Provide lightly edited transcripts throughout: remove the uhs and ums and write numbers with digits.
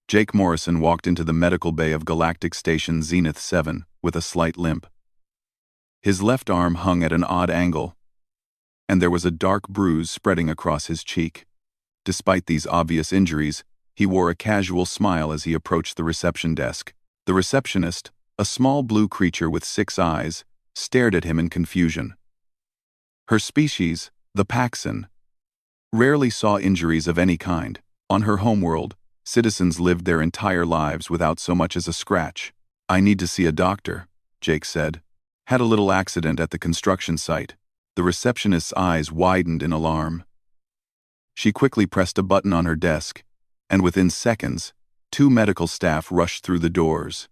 Jake Morrison walked into the medical bay of Galactic Station Zenith 7 with a slight limp. His left arm hung at an odd angle, and there was a dark bruise spreading across his cheek. Despite these obvious injuries, he wore a casual smile as he approached the reception desk. The receptionist, a small blue creature with 6 eyes, stared at him in confusion. Her species, the Paxson, rarely saw injuries of any kind. On her homeworld, citizens lived their entire lives without so much as a scratch. "I need to see a doctor," Jake said. "Had a little accident at the construction site." The receptionist's eyes widened in alarm. She quickly pressed a button on her desk, and within seconds, 2 medical staff rushed through the doors.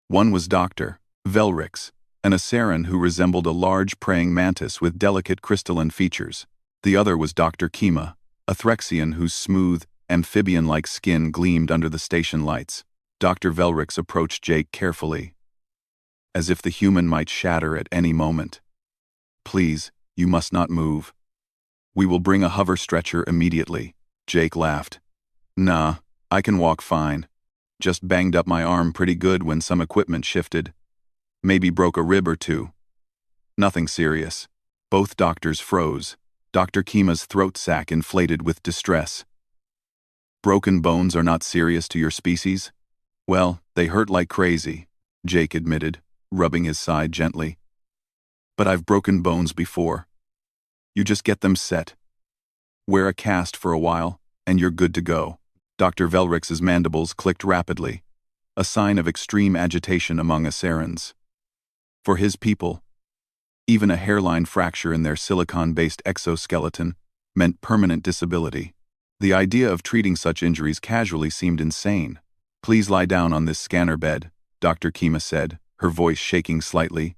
One was Dr. Velrix, an Asaran who resembled a large praying mantis with delicate crystalline features. The other was Dr. Kima, a Threxian whose smooth, amphibian-like skin gleamed under the station lights. Dr. Velrix approached Jake carefully, as if the human might shatter at any moment. "Please, you must not move. We will bring a hover stretcher immediately," Jake laughed. "Nah, I can walk fine. Just banged up my arm pretty good when some equipment shifted. Maybe broke a rib or two. Nothing serious." Both doctors froze. Dr. Kima's throat sac inflated with distress. "Broken bones are not serious to your species?" "Well, they hurt like crazy," Jake admitted, rubbing his side gently. "But I've broken bones before. You just get them set. Wear a cast for a while, and you're good to go." Dr. Velrix's mandibles clicked rapidly, a sign of extreme agitation among Asarans. For his people, even a hairline fracture in their silicon-based exoskeleton meant permanent disability. The idea of treating such injuries casually seemed insane. "Please lie down on this scanner bed," Dr. Kima said, her voice shaking slightly.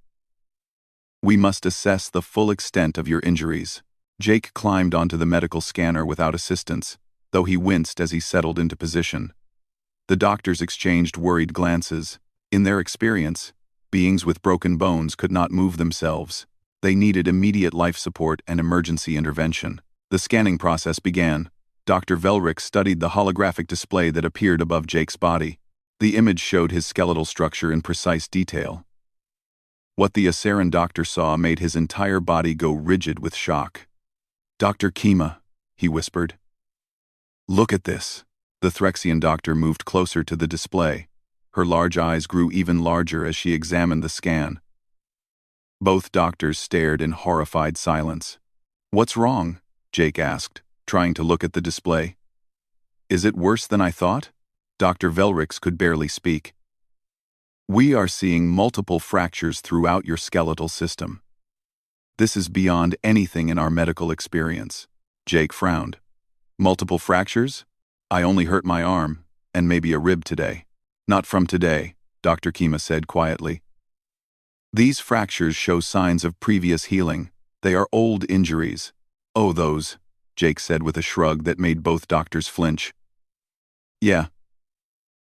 "We must assess the full extent of your injuries." Jake climbed onto the medical scanner without assistance, though he winced as he settled into position. The doctors exchanged worried glances. In their experience, beings with broken bones could not move themselves. They needed immediate life support and emergency intervention. The scanning process began. Dr. Velrix studied the holographic display that appeared above Jake's body. The image showed his skeletal structure in precise detail. What the Asaran doctor saw made his entire body go rigid with shock. "Dr. Kima," he whispered. "Look at this." The Threxian doctor moved closer to the display. Her large eyes grew even larger as she examined the scan. Both doctors stared in horrified silence. "What's wrong?" Jake asked, trying to look at the display. "Is it worse than I thought?" Dr. Velrix could barely speak. "We are seeing multiple fractures throughout your skeletal system. This is beyond anything in our medical experience." Jake frowned. "Multiple fractures? I only hurt my arm, and maybe a rib today." "Not from today," Dr. Kima said quietly. "These fractures show signs of previous healing. They are old injuries." "Oh, those," Jake said with a shrug that made both doctors flinch. "Yeah.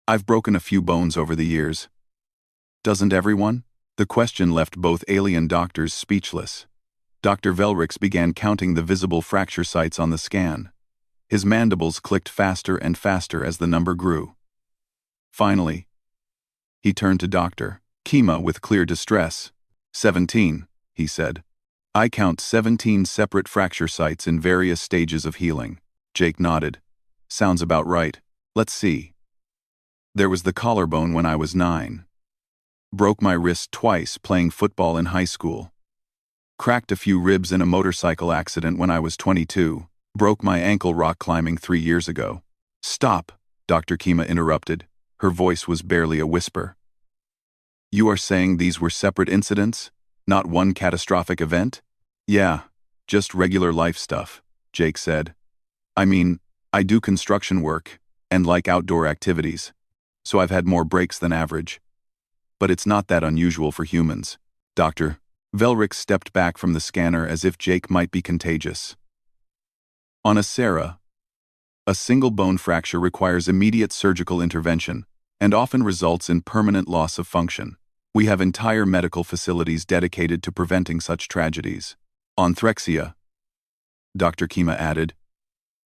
I've broken a few bones over the years." "Doesn't everyone?" The question left both alien doctors speechless. Dr. Velrix began counting the visible fracture sites on the scan. His mandibles clicked faster and faster as the number grew. Finally, he turned to Dr. Kima with clear distress. 17, he said. "I count 17 separate fracture sites in various stages of healing." Jake nodded. "Sounds about right. Let's see. There was the collarbone when I was 9. Broke my wrist twice playing football in high school. Cracked a few ribs in a motorcycle accident when I was 22. Broke my ankle rock climbing 3 years ago." "Stop," Dr. Kima interrupted. Her voice was barely a whisper. "You are saying these were separate incidents? Not one catastrophic event?" "Yeah, just regular life stuff," Jake said. "I mean, I do construction work, and like outdoor activities, so I've had more breaks than average. But it's not that unusual for humans." Dr. Velrix stepped back from the scanner as if Jake might be contagious. "On Asera, a single bone fracture requires immediate surgical intervention and often results in permanent loss of function. We have entire medical facilities dedicated to preventing such tragedies. On Threxia," Dr. Kima added,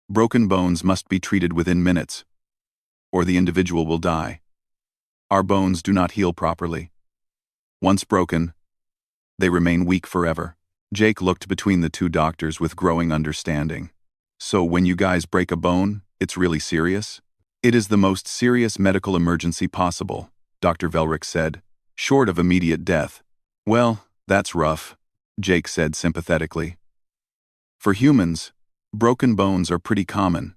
"broken bones must be treated within minutes. or the individual will die. Our bones do not heal properly. Once broken, they remain weak forever. Jake looked between the two doctors with growing understanding. So when you guys break a bone, it's really serious? It is the most serious medical emergency possible, Dr. Velrick said, short of immediate death. Well, that's rough, Jake said sympathetically. For humans, broken bones are pretty common.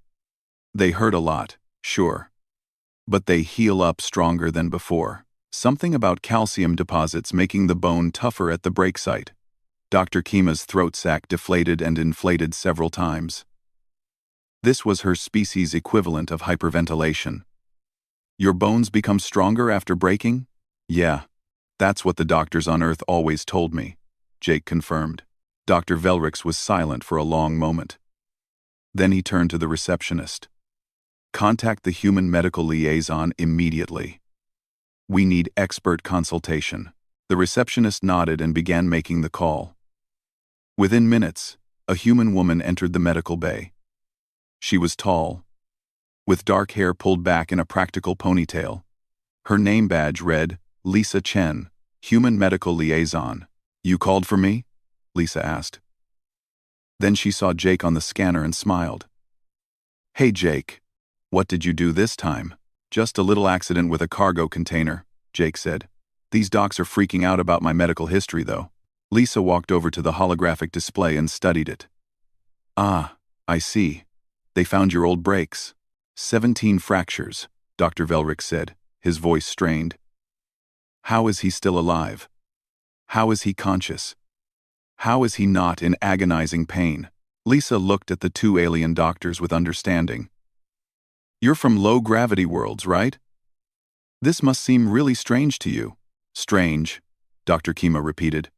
They hurt a lot, sure. But they heal up stronger than before. Something about calcium deposits making the bone tougher at the break site. Dr. Kima's throat sac deflated and inflated several times. This was her species' equivalent of hyperventilation. Your bones become stronger after breaking? Yeah, that's what the doctors on Earth always told me, Jake confirmed. Dr. Velrix was silent for a long moment. Then he turned to the receptionist. Contact the human medical liaison immediately. We need expert consultation. The receptionist nodded and began making the call. Within minutes, a human woman entered the medical bay. She was tall, with dark hair pulled back in a practical ponytail. Her name badge read, Lisa Chen, Human Medical Liaison. You called for me? Lisa asked. Then she saw Jake on the scanner and smiled. Hey Jake, what did you do this time? Just a little accident with a cargo container, Jake said. These docs are freaking out about my medical history though. Lisa walked over to the holographic display and studied it. Ah, I see. They found your old breaks. 17 fractures, Dr. Velrick said, his voice strained. How is he still alive? How is he conscious? How is he not in agonizing pain? Lisa looked at the two alien doctors with understanding. You're from low-gravity worlds, right? This must seem really strange to you. Strange, Dr. Kima repeated.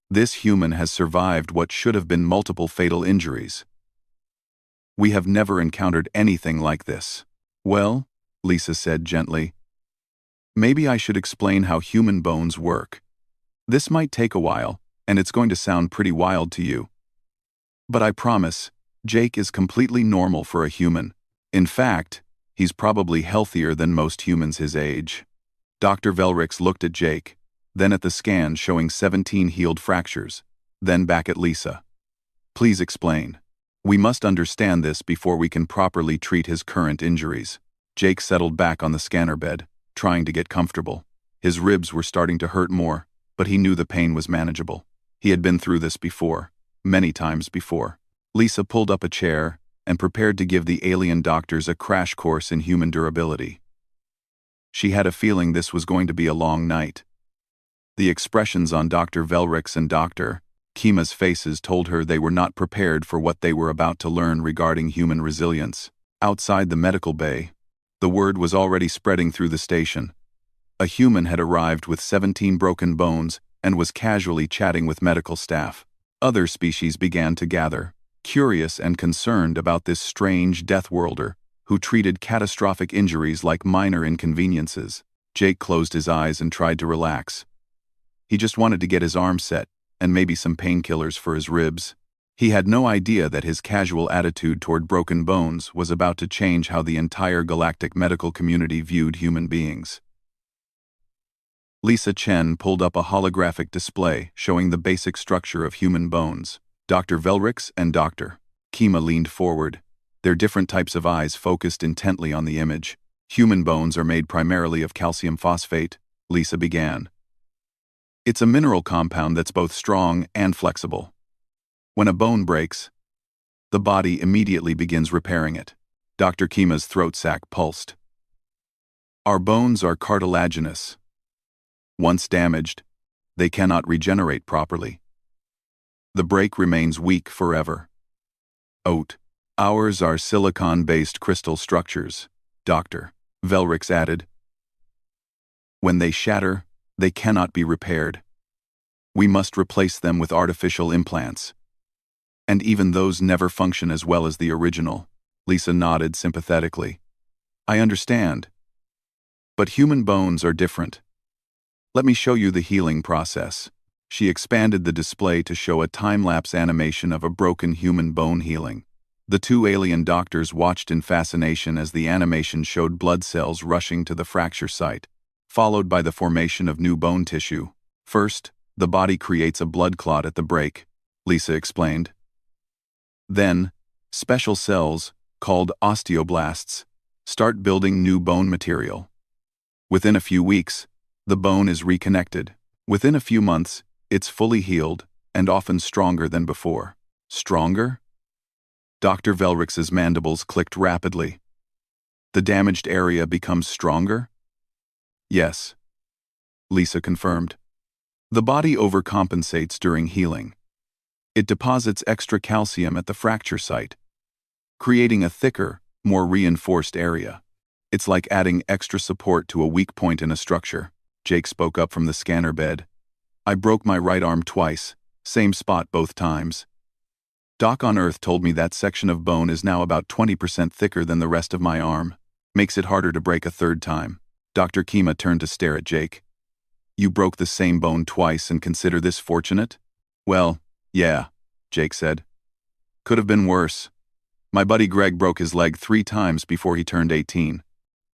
This human has survived what should have been multiple fatal injuries. We have never encountered anything like this. Well, Lisa said gently, maybe I should explain how human bones work. This might take a while, and it's going to sound pretty wild to you. But I promise, Jake is completely normal for a human. In fact, he's probably healthier than most humans his age. Dr. Velrix looked at Jake, then at the scan showing 17 healed fractures, then back at Lisa. Please explain. We must understand this before we can properly treat his current injuries. Jake settled back on the scanner bed, trying to get comfortable. His ribs were starting to hurt more, but he knew the pain was manageable. He had been through this before, many times before. Lisa pulled up a chair and prepared to give the alien doctors a crash course in human durability. She had a feeling this was going to be a long night. The expressions on Dr. Velrix and Dr. Kima's faces told her they were not prepared for what they were about to learn regarding human resilience. Outside the medical bay, the word was already spreading through the station. A human had arrived with 17 broken bones and was casually chatting with medical staff. Other species began to gather, curious and concerned about this strange death-worlder who treated catastrophic injuries like minor inconveniences. Jake closed his eyes and tried to relax. He just wanted to get his arm set, and maybe some painkillers for his ribs. He had no idea that his casual attitude toward broken bones was about to change how the entire galactic medical community viewed human beings. Lisa Chen pulled up a holographic display showing the basic structure of human bones. Dr. Velrix and Dr. Kima leaned forward, their different types of eyes focused intently on the image. Human bones are made primarily of calcium phosphate, Lisa began. It's a mineral compound that's both strong and flexible. When a bone breaks, the body immediately begins repairing it. Dr. Kima's throat sac pulsed. Our bones are cartilaginous. Once damaged, they cannot regenerate properly. The break remains weak forever. Ours are silicon-based crystal structures, Dr. Velrix added. When they shatter, they cannot be repaired. We must replace them with artificial implants. And even those never function as well as the original. Lisa nodded sympathetically. I understand. But human bones are different. Let me show you the healing process. She expanded the display to show a time-lapse animation of a broken human bone healing. The two alien doctors watched in fascination as the animation showed blood cells rushing to the fracture site, followed by the formation of new bone tissue. First, the body creates a blood clot at the break, Lisa explained. Then, special cells, called osteoblasts, start building new bone material. Within a few weeks, the bone is reconnected. Within a few months, it's fully healed and often stronger than before. Stronger? Dr. Velrix's mandibles clicked rapidly. The damaged area becomes stronger? Yes, Lisa confirmed. The body overcompensates during healing. It deposits extra calcium at the fracture site, creating a thicker, more reinforced area. It's like adding extra support to a weak point in a structure. Jake spoke up from the scanner bed. I broke my right arm twice, same spot both times. Doc on Earth told me that section of bone is now about 20% thicker than the rest of my arm. Makes it harder to break a third time. Dr. Kima turned to stare at Jake. You broke the same bone twice and consider this fortunate? Well, yeah, Jake said. Could have been worse. My buddy Greg broke his leg 3 times before he turned 18.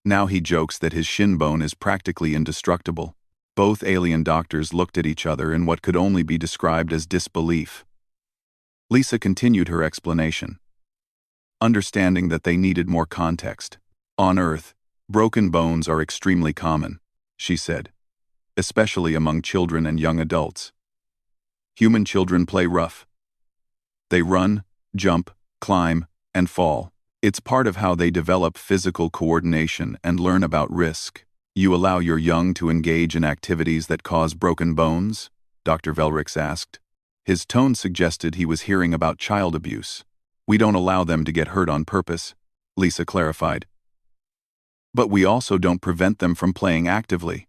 Now he jokes that his shin bone is practically indestructible. Both alien doctors looked at each other in what could only be described as disbelief. Lisa continued her explanation, understanding that they needed more context. On Earth, broken bones are extremely common, she said, especially among children and young adults. Human children play rough. They run, jump, climb, and fall. It's part of how they develop physical coordination and learn about risk. You allow your young to engage in activities that cause broken bones? Dr. Velrix asked. His tone suggested he was hearing about child abuse. We don't allow them to get hurt on purpose, Lisa clarified. But we also don't prevent them from playing actively.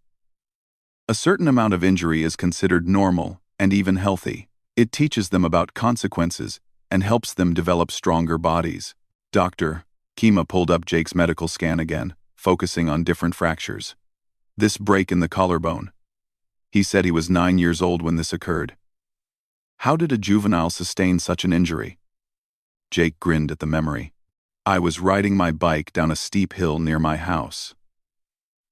A certain amount of injury is considered normal and even healthy. It teaches them about consequences and helps them develop stronger bodies. Dr. Kima pulled up Jake's medical scan again, focusing on different fractures. This break in the collarbone. He said he was 9 years old when this occurred. How did a juvenile sustain such an injury? Jake grinned at the memory. I was riding my bike down a steep hill near my house.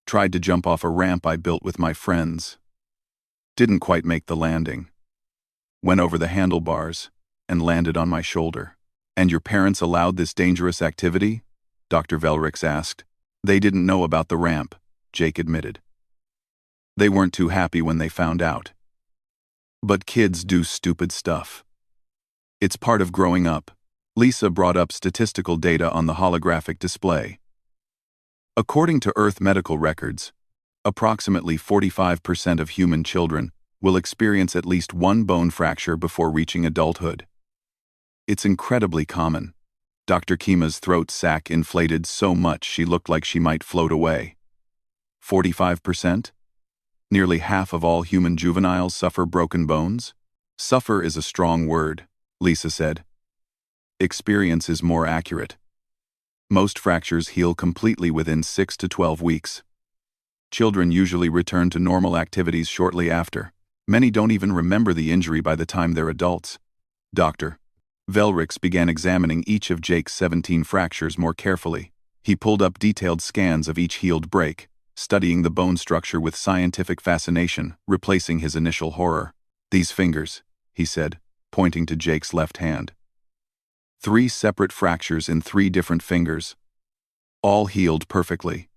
Tried to jump off a ramp I built with my friends. Didn't quite make the landing. Went over the handlebars and landed on my shoulder. And your parents allowed this dangerous activity? Dr. Velrix asked. They didn't know about the ramp, Jake admitted. They weren't too happy when they found out. But kids do stupid stuff. It's part of growing up. Lisa brought up statistical data on the holographic display. According to Earth medical records, approximately 45% of human children will experience at least one bone fracture before reaching adulthood. It's incredibly common. Dr. Kima's throat sac inflated so much she looked like she might float away. 45%? Nearly half of all human juveniles suffer broken bones? Suffer is a strong word, Lisa said. Experience is more accurate. Most fractures heal completely within 6 to 12 weeks. Children usually return to normal activities shortly after. Many don't even remember the injury by the time they're adults. Dr. Velrix began examining each of Jake's 17 fractures more carefully. He pulled up detailed scans of each healed break, studying the bone structure with scientific fascination, replacing his initial horror. These fingers, he said, pointing to Jake's left hand. 3 separate fractures in 3 different fingers. All healed perfectly.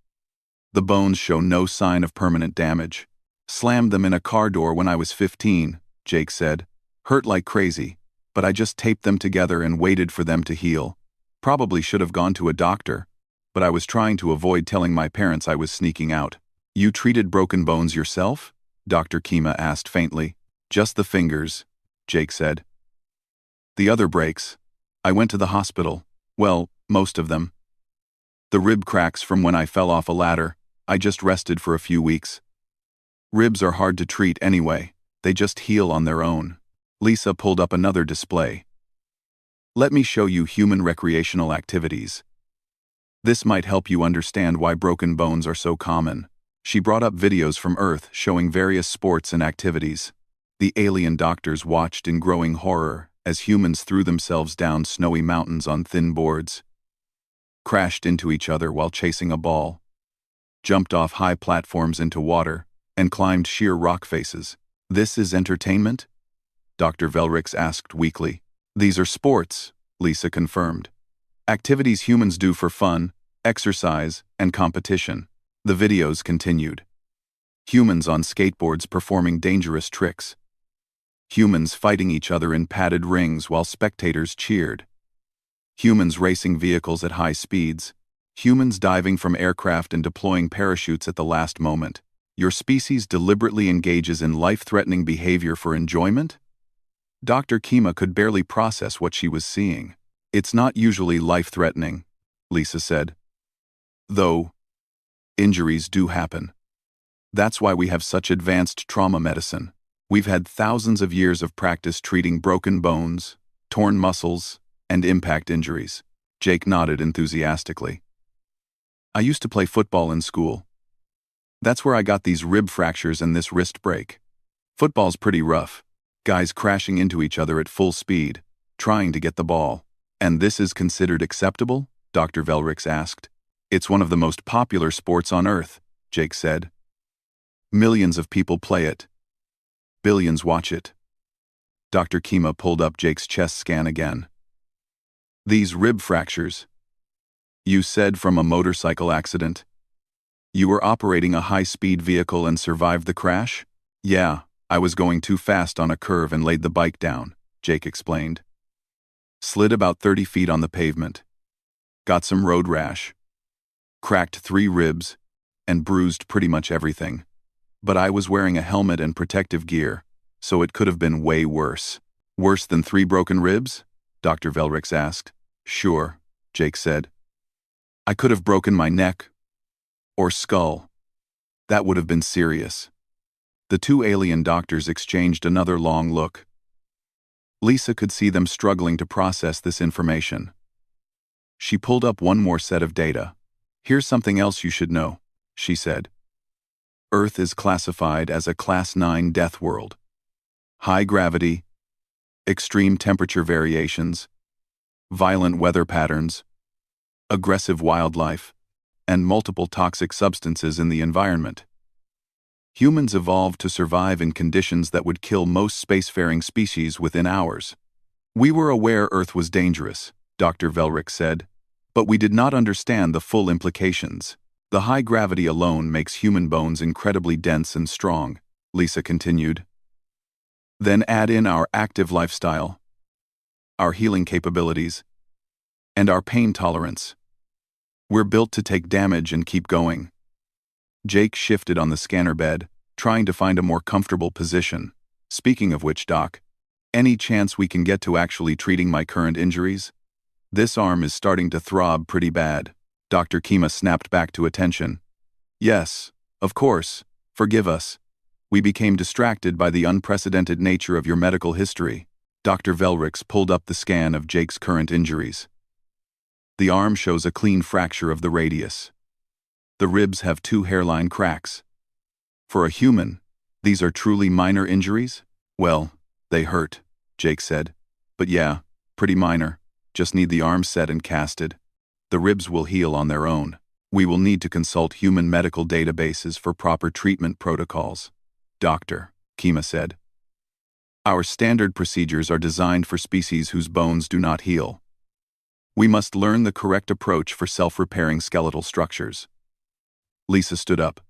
The bones show no sign of permanent damage. Slammed them in a car door when I was 15, Jake said. Hurt like crazy, but I just taped them together and waited for them to heal. Probably should have gone to a doctor, but I was trying to avoid telling my parents I was sneaking out. You treated broken bones yourself? Dr. Kima asked faintly. Just the fingers, Jake said. The other breaks. I went to the hospital. Well, most of them. The rib cracks from when I fell off a ladder. I just rested for a few weeks. Ribs are hard to treat anyway. They just heal on their own. Lisa pulled up another display. Let me show you human recreational activities. This might help you understand why broken bones are so common. She brought up videos from Earth showing various sports and activities. The alien doctors watched in growing horror as humans threw themselves down snowy mountains on thin boards, crashed into each other while chasing a ball, jumped off high platforms into water, and climbed sheer rock faces. "This is entertainment?" Dr. Velrix asked weakly. "These are sports," Lisa confirmed. "Activities humans do for fun, exercise, and competition." The videos continued. Humans on skateboards performing dangerous tricks. Humans fighting each other in padded rings while spectators cheered. Humans racing vehicles at high speeds. Humans diving from aircraft and deploying parachutes at the last moment. Your species deliberately engages in life-threatening behavior for enjoyment? Dr. Kima could barely process what she was seeing. "It's not usually life-threatening," Lisa said. "Though, injuries do happen. That's why we have such advanced trauma medicine. We've had thousands of years of practice treating broken bones, torn muscles, and impact injuries." Jake nodded enthusiastically. "I used to play football in school. That's where I got these rib fractures and this wrist break. Football's pretty rough. Guys crashing into each other at full speed, trying to get the ball. And this is considered acceptable?" Dr. Velrix asked. "It's one of the most popular sports on Earth," Jake said. "Millions of people play it. Billions watch it." Dr. Kima pulled up Jake's chest scan again. "These rib fractures. You said from a motorcycle accident? You were operating a high-speed vehicle and survived the crash?" "Yeah, I was going too fast on a curve and laid the bike down," Jake explained. "Slid about 30 feet on the pavement. Got some road rash. Cracked 3 ribs, and bruised pretty much everything. But I was wearing a helmet and protective gear, so it could have been way worse." "Worse than 3 broken ribs?" Dr. Velrix asked. "Sure," Jake said. "I could have broken my neck or skull. That would have been serious." The 2 alien doctors exchanged another long look. Lisa could see them struggling to process this information. She pulled up one more set of data. "Here's something else you should know," she said. "Earth is classified as a Class 9 death world. High gravity, extreme temperature variations, violent weather patterns, aggressive wildlife, and multiple toxic substances in the environment. Humans evolved to survive in conditions that would kill most spacefaring species within hours. We were aware Earth was dangerous," Dr. Velrix said, "but we did not understand the full implications. The high gravity alone makes human bones incredibly dense and strong," Lisa continued. "Then add in our active lifestyle, our healing capabilities, and our pain tolerance. We're built to take damage and keep going." Jake shifted on the scanner bed, trying to find a more comfortable position. "Speaking of which, Doc, any chance we can get to actually treating my current injuries? This arm is starting to throb pretty bad." Dr. Kima snapped back to attention. "Yes, of course. Forgive us. We became distracted by the unprecedented nature of your medical history." Dr. Velrix pulled up the scan of Jake's current injuries. The arm shows a clean fracture of the radius. The ribs have 2 hairline cracks. For a human, these are truly minor injuries? "Well, they hurt," Jake said. "But yeah, pretty minor. Just need the arm set and casted. The ribs will heal on their own. We will need to consult human medical databases for proper treatment protocols." "Dr. Kima said. "Our standard procedures are designed for species whose bones do not heal. We must learn the correct approach for self-repairing skeletal structures." Lisa stood up.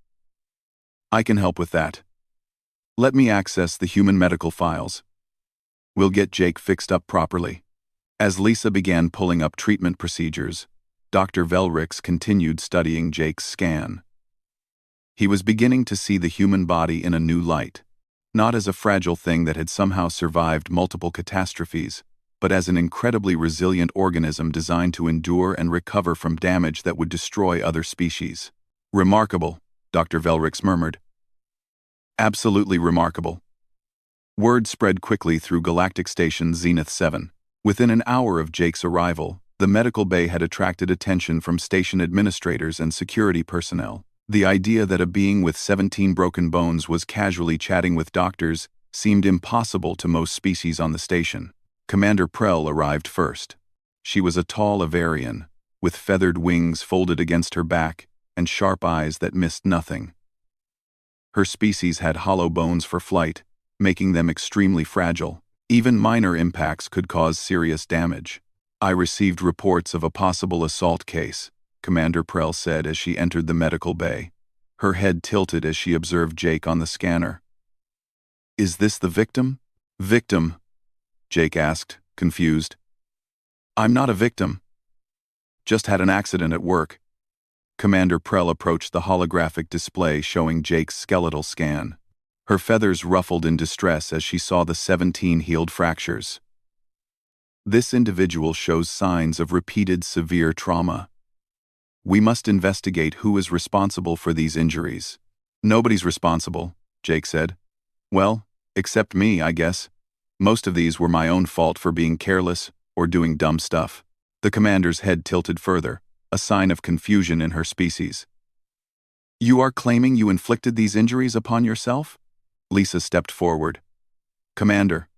"I can help with that. Let me access the human medical files. We'll get Jake fixed up properly." As Lisa began pulling up treatment procedures, Dr. Velrix continued studying Jake's scan. He was beginning to see the human body in a new light, not as a fragile thing that had somehow survived multiple catastrophes, but as an incredibly resilient organism designed to endure and recover from damage that would destroy other species. "Remarkable," Dr. Velrix murmured. "Absolutely remarkable." Word spread quickly through Galactic Station Zenith 7. Within an hour of Jake's arrival, the medical bay had attracted attention from station administrators and security personnel. The idea that a being with 17 broken bones was casually chatting with doctors seemed impossible to most species on the station. Commander Prell arrived first. She was a tall Avarian, with feathered wings folded against her back and sharp eyes that missed nothing. Her species had hollow bones for flight, making them extremely fragile. Even minor impacts could cause serious damage. I received reports of a possible assault case, Commander Prell said as she entered the medical bay. Her head tilted as she observed Jake on the scanner. Is this the victim? Victim? Jake asked, confused. I'm not a victim. Just had an accident at work. Commander Prell approached the holographic display showing Jake's skeletal scan. Her feathers ruffled in distress as she saw the 17 healed fractures. This individual shows signs of repeated severe trauma. We must investigate who is responsible for these injuries. Nobody's responsible, Jake said. Well, except me, I guess. Most of these were my own fault for being careless or doing dumb stuff. The commander's head tilted further, a sign of confusion in her species. You are claiming you inflicted these injuries upon yourself? Lisa stepped forward. Commander,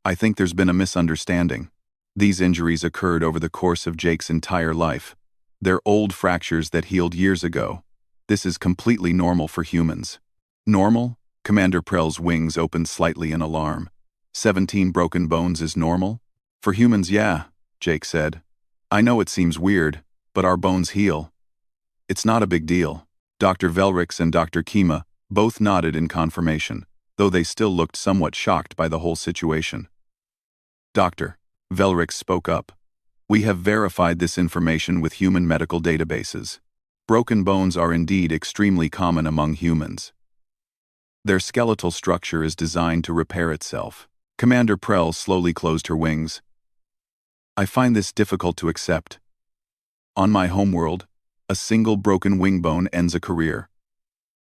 I think there's been a misunderstanding. These injuries occurred over the course of Jake's entire life. They're old fractures that healed years ago. This is completely normal for humans. Normal? Commander Prell's wings opened slightly in alarm. 17 broken bones is normal? For humans, yeah, Jake said. I know it seems weird, but our bones heal. It's not a big deal. Dr. Velrix and Dr. Kima both nodded in confirmation, though they still looked somewhat shocked by the whole situation. Doctor, Velrix spoke up. We have verified this information with human medical databases. Broken bones are indeed extremely common among humans. Their skeletal structure is designed to repair itself. Commander Prell slowly closed her wings. I find this difficult to accept. On my homeworld, a single broken wing bone ends a career.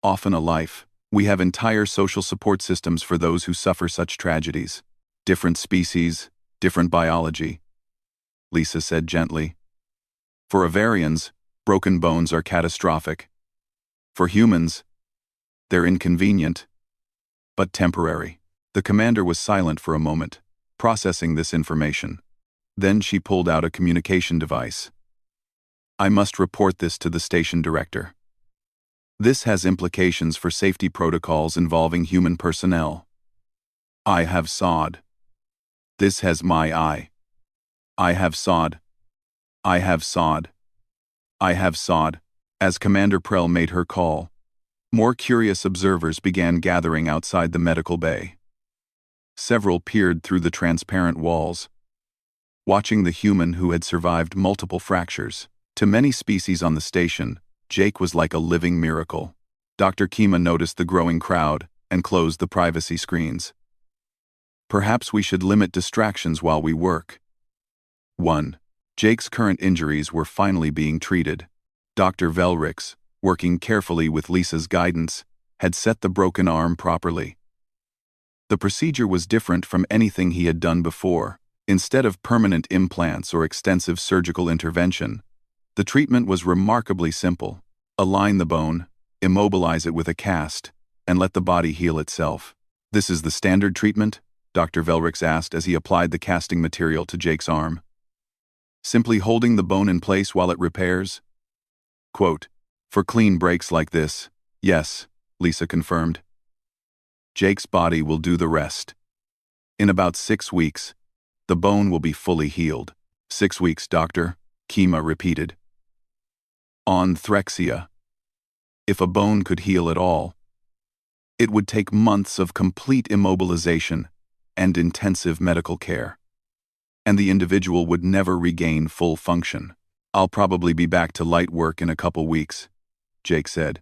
Often a life. We have entire social support systems for those who suffer such tragedies. Different species, different biology, Lisa said gently. For Avarians, broken bones are catastrophic. For humans, they're inconvenient, but temporary. The commander was silent for a moment, processing this information. Then she pulled out a communication device. I must report this to the station director. This has implications for safety protocols involving human personnel. I have sawed. This has my eye. I have sawed. I have sawed. I have sawed. As Commander Prell made her call, more curious observers began gathering outside the medical bay. Several peered through the transparent walls, watching the human who had survived multiple fractures. To many species on the station, Jake was like a living miracle. Dr. Kima noticed the growing crowd and closed the privacy screens. Perhaps we should limit distractions while we work. 1. Jake's current injuries were finally being treated. Dr. Velrix, working carefully with Lisa's guidance, had set the broken arm properly. The procedure was different from anything he had done before. Instead of permanent implants or extensive surgical intervention, the treatment was remarkably simple. Align the bone, immobilize it with a cast, and let the body heal itself. This is the standard treatment? Dr. Velrix asked as he applied the casting material to Jake's arm. Simply holding the bone in place while it repairs? Quote, for clean breaks like this, yes, Lisa confirmed. Jake's body will do the rest. In about 6 weeks, the bone will be fully healed. 6 weeks, doctor, Kima repeated. On Threxia. If a bone could heal at all, it would take months of complete immobilization and intensive medical care. And the individual would never regain full function. I'll probably be back to light work in a couple weeks, Jake said.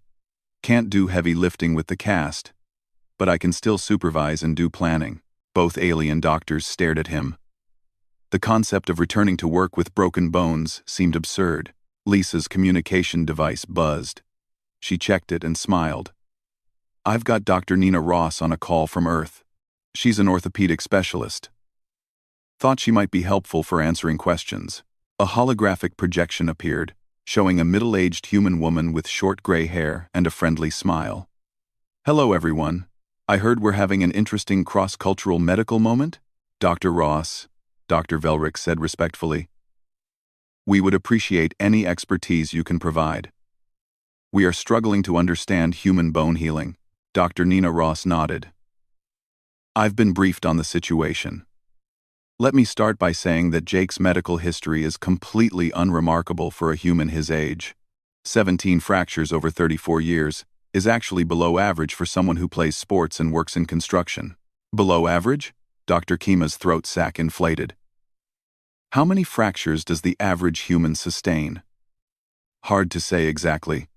Can't do heavy lifting with the cast, but I can still supervise and do planning. Both alien doctors stared at him. The concept of returning to work with broken bones seemed absurd. Lisa's communication device buzzed. She checked it and smiled. I've got Dr. Nina Ross on a call from Earth. She's an orthopedic specialist. Thought she might be helpful for answering questions. A holographic projection appeared, showing a middle-aged human woman with short gray hair and a friendly smile. Hello, everyone. I heard we're having an interesting cross-cultural medical moment? Dr. Ross, Dr. Velrick said respectfully. "We would appreciate any expertise you can provide. We are struggling to understand human bone healing." Dr. Nina Ross nodded. "I've been briefed on the situation. Let me start by saying that Jake's medical history is completely unremarkable for a human his age. 17 fractures over 34 years is actually below average for someone who plays sports and works in construction." "Below average?" Dr. Kima's throat sac inflated. "How many fractures does the average human sustain?" "Hard to say exactly,"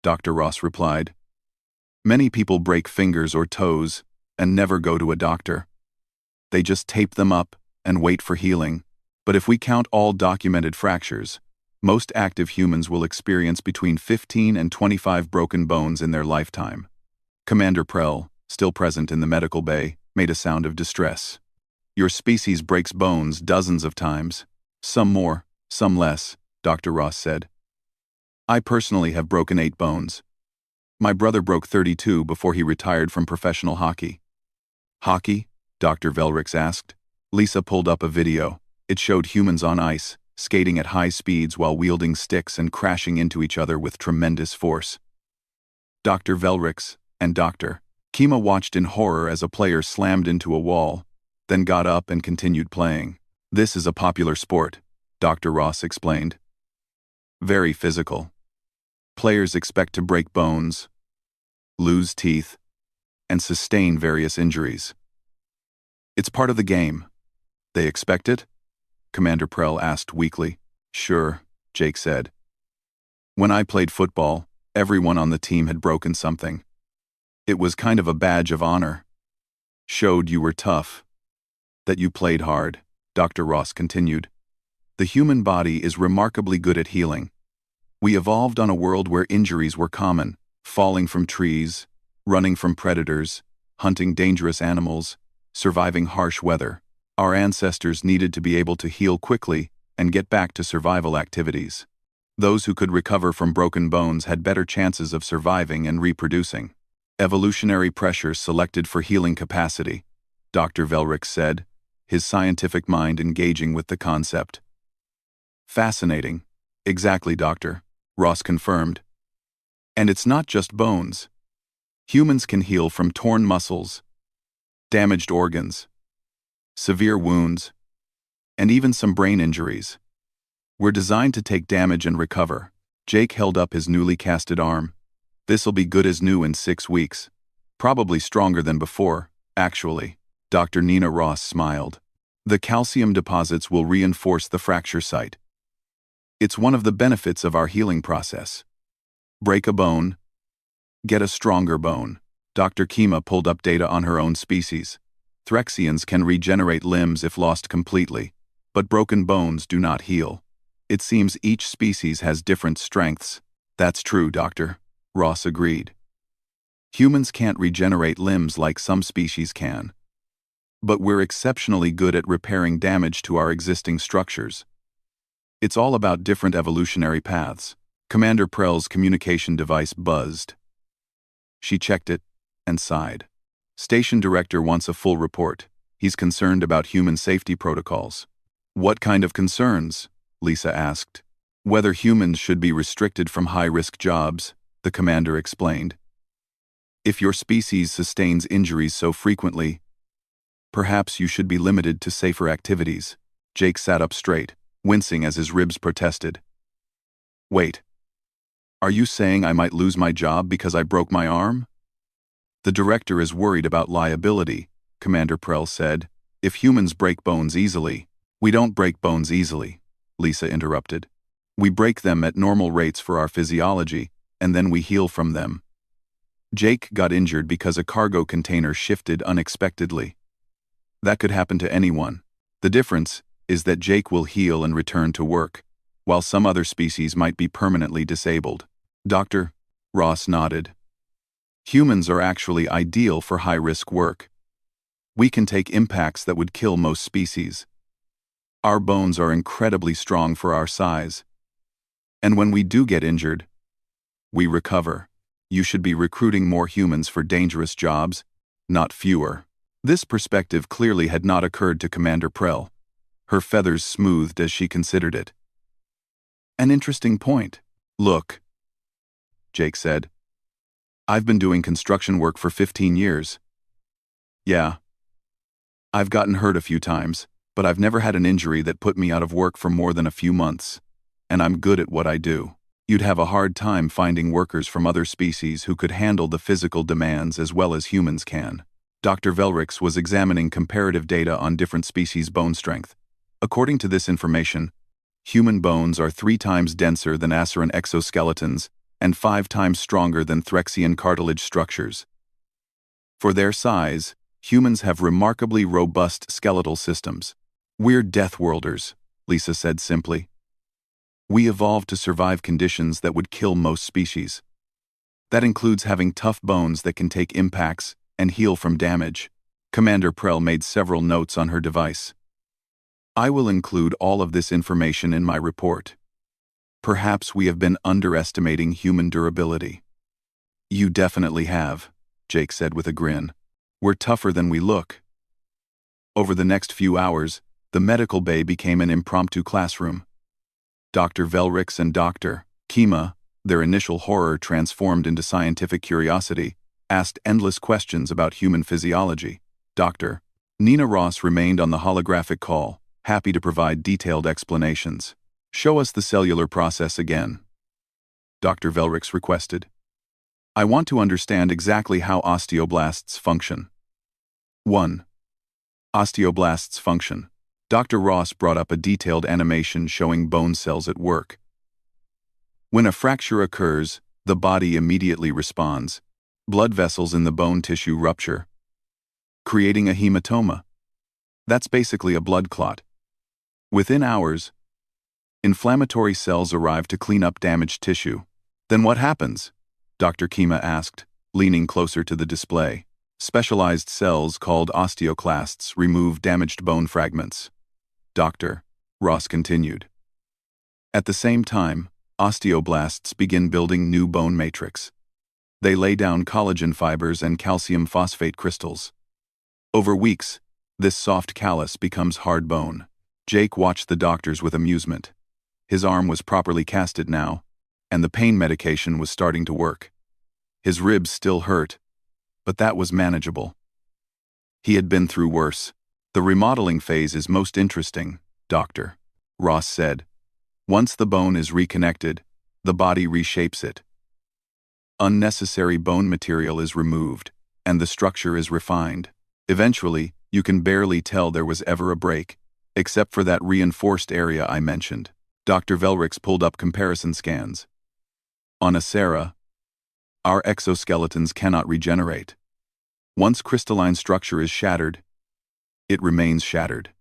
Dr. Ross replied. "Many people break fingers or toes and never go to a doctor. They just tape them up and wait for healing. But if we count all documented fractures, most active humans will experience between 15 and 25 broken bones in their lifetime." Commander Prell, still present in the medical bay, made a sound of distress. "Your species breaks bones dozens of times. Some more, some less," Dr. Ross said. "I personally have broken 8 bones. My brother broke 32 before he retired from professional hockey." "Hockey?" Dr. Velrix asked. Lisa pulled up a video. It showed humans on ice, skating at high speeds while wielding sticks and crashing into each other with tremendous force. Dr. Velrix and Dr. Kima watched in horror as a player slammed into a wall, then got up and continued playing. "This is a popular sport," Dr. Ross explained. "Very physical. Players expect to break bones, lose teeth, and sustain various injuries. It's part of the game. They expect it?" Commander Prell asked weakly. "Sure," Jake said. "When I played football, everyone on the team had broken something. It was kind of a badge of honor. Showed you were tough, that you played hard," Dr. Ross continued. "The human body is remarkably good at healing. We evolved on a world where injuries were common, falling from trees, running from predators, hunting dangerous animals, surviving harsh weather. Our ancestors needed to be able to heal quickly and get back to survival activities. Those who could recover from broken bones had better chances of surviving and reproducing. Evolutionary pressure selected for healing capacity," Dr. Velrick said, his scientific mind engaging with the concept. "Fascinating. Exactly, Doctor," Ross confirmed. "And it's not just bones. Humans can heal from torn muscles, damaged organs, severe wounds, and even some brain injuries. We're designed to take damage and recover." Jake held up his newly casted arm. "This'll be good as new in 6 weeks. Probably stronger than before, actually." Dr. Nina Ross smiled. "The calcium deposits will reinforce the fracture site. It's one of the benefits of our healing process. Break a bone, get a stronger bone." Dr. Kima pulled up data on her own species. Threxians can regenerate limbs if lost completely, but broken bones do not heal. It seems each species has different strengths. "That's true, Doctor," Ross agreed. "Humans can't regenerate limbs like some species can. But we're exceptionally good at repairing damage to our existing structures. It's all about different evolutionary paths." Commander Prell's communication device buzzed. She checked it and sighed. "Station director wants a full report. He's concerned about human safety protocols." "What kind of concerns?" Lisa asked. "Whether humans should be restricted from high-risk jobs," the commander explained. "If your species sustains injuries so frequently, perhaps you should be limited to safer activities." Jake sat up straight, wincing as his ribs protested. "Wait. Are you saying I might lose my job because I broke my arm?" "The director is worried about liability," Commander Prell said. "If humans break bones easily—" "We don't break bones easily," Lisa interrupted. "We break them at normal rates for our physiology, and then we heal from them." Jake got injured because a cargo container shifted unexpectedly. That could happen to anyone. The difference is that Jake will heal and return to work, while some other species might be permanently disabled. Dr. Ross nodded. "Humans are actually ideal for high-risk work. We can take impacts that would kill most species. Our bones are incredibly strong for our size. And when we do get injured, we recover. You should be recruiting more humans for dangerous jobs, not fewer." This perspective clearly had not occurred to Commander Prell. her feathers smoothed as she considered it. An interesting point. Look, Jake said. I've been doing construction work for 15 years. Yeah. I've gotten hurt a few times, but I've never had an injury that put me out of work for more than a few months. And I'm good at what I do. You'd have a hard time finding workers from other species who could handle the physical demands as well as humans can. Dr. Velrix was examining comparative data on different species' bone strength. According to this information, human bones are 3 times denser than Aceran exoskeletons and 5 times stronger than Threxian cartilage structures. For their size, humans have remarkably robust skeletal systems. We're deathworlders, Lisa said simply. We evolved to survive conditions that would kill most species. That includes having tough bones that can take impacts and heal from damage. Commander Prell made several notes on her device. I will include all of this information in my report. Perhaps we have been underestimating human durability. You definitely have, Jake said with a grin. We're tougher than we look. Over the next few hours, the medical bay became an impromptu classroom. Dr. Velrix and Dr. Kima, their initial horror transformed into scientific curiosity, asked endless questions about human physiology. Dr. Nina Ross remained on the holographic call, happy to provide detailed explanations. Show us the cellular process again, Dr. Velrix requested. I want to understand exactly how osteoblasts function. 1. Osteoblasts function. Dr. Ross brought up a detailed animation showing bone cells at work. When a fracture occurs, the body immediately responds. Blood vessels in the bone tissue rupture, creating a hematoma. That's basically a blood clot. Within hours, inflammatory cells arrive to clean up damaged tissue. Then what happens? Dr. Kima asked, leaning closer to the display. Specialized cells called osteoclasts remove damaged bone fragments. Dr. Ross continued. At the same time, osteoblasts begin building new bone matrix. They lay down collagen fibers and calcium phosphate crystals. Over weeks, this soft callus becomes hard bone. Jake watched the doctors with amusement. His arm was properly casted now, and the pain medication was starting to work. His ribs still hurt, but that was manageable. He had been through worse. The remodeling phase is most interesting, Dr. Ross said. Once the bone is reconnected, the body reshapes it. Unnecessary bone material is removed, and the structure is refined. Eventually, you can barely tell there was ever a break, except for that reinforced area I mentioned. Dr. Velrix pulled up comparison scans. On Acera, our exoskeletons cannot regenerate. Once crystalline structure is shattered, it remains shattered.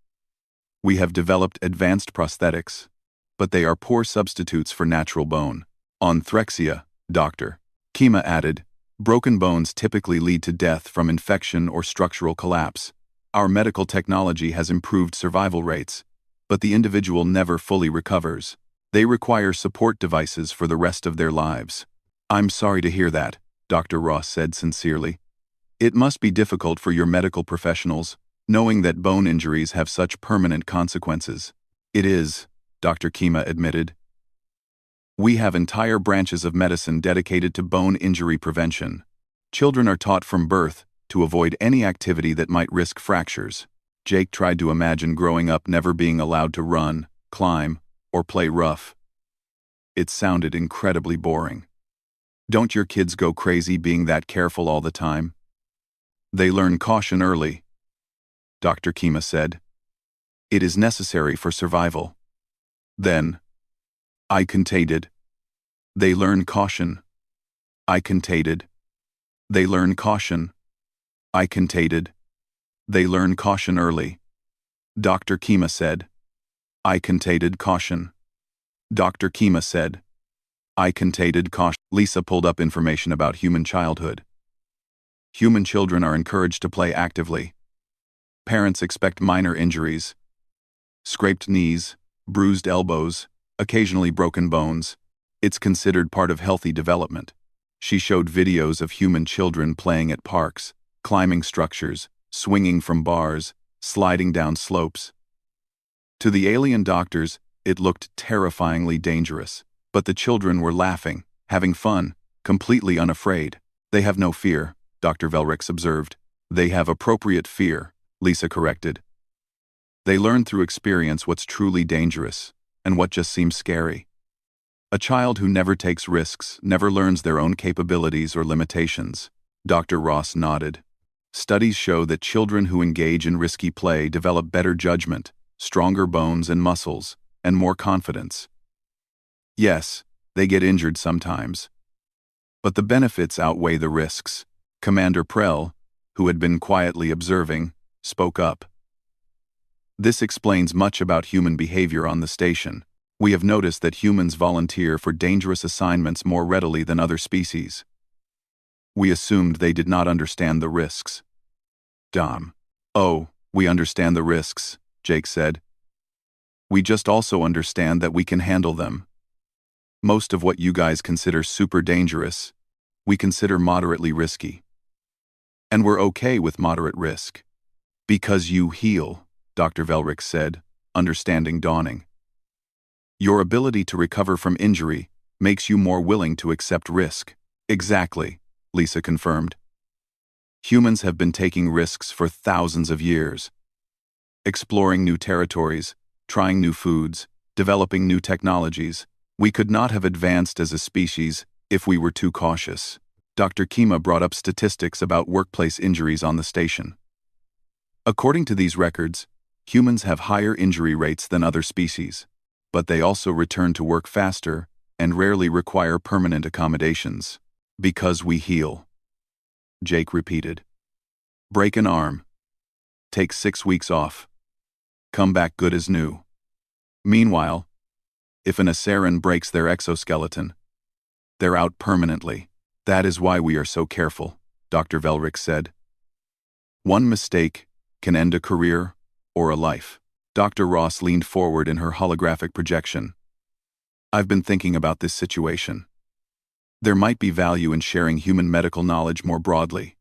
We have developed advanced prosthetics, but they are poor substitutes for natural bone. On Threxia, Dr. Kima added, broken bones typically lead to death from infection or structural collapse. Our medical technology has improved survival rates, but the individual never fully recovers. They require support devices for the rest of their lives. I'm sorry to hear that, Dr. Ross said sincerely. It must be difficult for your medical professionals, knowing that bone injuries have such permanent consequences. It is, Dr. Kima admitted. We have entire branches of medicine dedicated to bone injury prevention. Children are taught from birth to avoid any activity that might risk fractures. Jake tried to imagine growing up never being allowed to run, climb, or play rough. It sounded incredibly boring. Don't your kids go crazy being that careful all the time? They learn caution early, Dr. Kima said. It is necessary for survival. Then, I contated. They learn caution. I contated. They learn caution. I contated. They learn caution early. Dr. Kima said. I contated caution. Dr. Kima said. I contated caution. Lisa pulled up information about human childhood. Human children are encouraged to play actively. Parents expect minor injuries. Scraped knees, bruised elbows, occasionally broken bones. It's considered part of healthy development. She showed videos of human children playing at parks, climbing structures, swinging from bars, sliding down slopes. To the alien doctors, it looked terrifyingly dangerous. But the children were laughing, having fun, completely unafraid. They have no fear, Dr. Velrix observed. They have appropriate fear, Lisa corrected. They learn through experience what's truly dangerous, and what just seems scary. A child who never takes risks never learns their own capabilities or limitations. Dr. Ross nodded. Studies show that children who engage in risky play develop better judgment, stronger bones and muscles, and more confidence. Yes, they get injured sometimes. But the benefits outweigh the risks. Commander Prell, who had been quietly observing, spoke up. This explains much about human behavior on the station. We have noticed that humans volunteer for dangerous assignments more readily than other species. We assumed they did not understand the risks. Dom. Oh, we understand the risks, Jake said. We just also understand that we can handle them. Most of what you guys consider super dangerous, we consider moderately risky. And we're okay with moderate risk. Because you heal, Dr. Velrix said, understanding dawning. Your ability to recover from injury makes you more willing to accept risk. Exactly, Lisa confirmed. Humans have been taking risks for thousands of years. Exploring new territories, trying new foods, developing new technologies. We could not have advanced as a species if we were too cautious. Dr. Kima brought up statistics about workplace injuries on the station. According to these records, humans have higher injury rates than other species, but they also return to work faster and rarely require permanent accommodations. Because we heal. Jake repeated. Break an arm. Take 6 weeks off. Come back good as new. Meanwhile, if an Asaran breaks their exoskeleton, they're out permanently. That is why we are so careful, Dr. Velrix said. One mistake can end a career or a life. Dr. Ross leaned forward in her holographic projection. I've been thinking about this situation. There might be value in sharing human medical knowledge more broadly.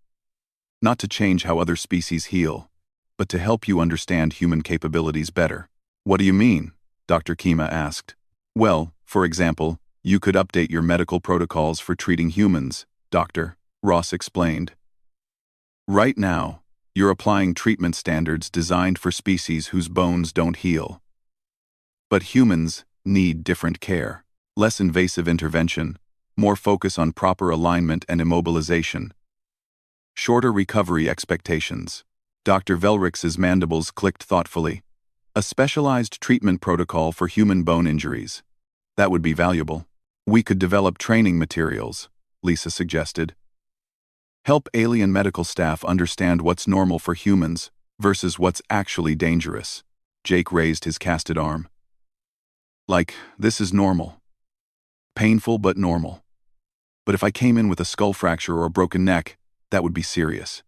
Not to change how other species heal, but to help you understand human capabilities better. What do you mean? Dr. Kima asked. Well, for example, you could update your medical protocols for treating humans, Dr. Ross explained. Right now, you're applying treatment standards designed for species whose bones don't heal. But humans need different care, less invasive intervention, more focus on proper alignment and immobilization. Shorter recovery expectations. Dr. Velrix's mandibles clicked thoughtfully. A specialized treatment protocol for human bone injuries. That would be valuable. We could develop training materials, Lisa suggested. Help alien medical staff understand what's normal for humans versus what's actually dangerous. Jake raised his casted arm. Like, this is normal. Painful but normal. But if I came in with a skull fracture or a broken neck, that would be serious.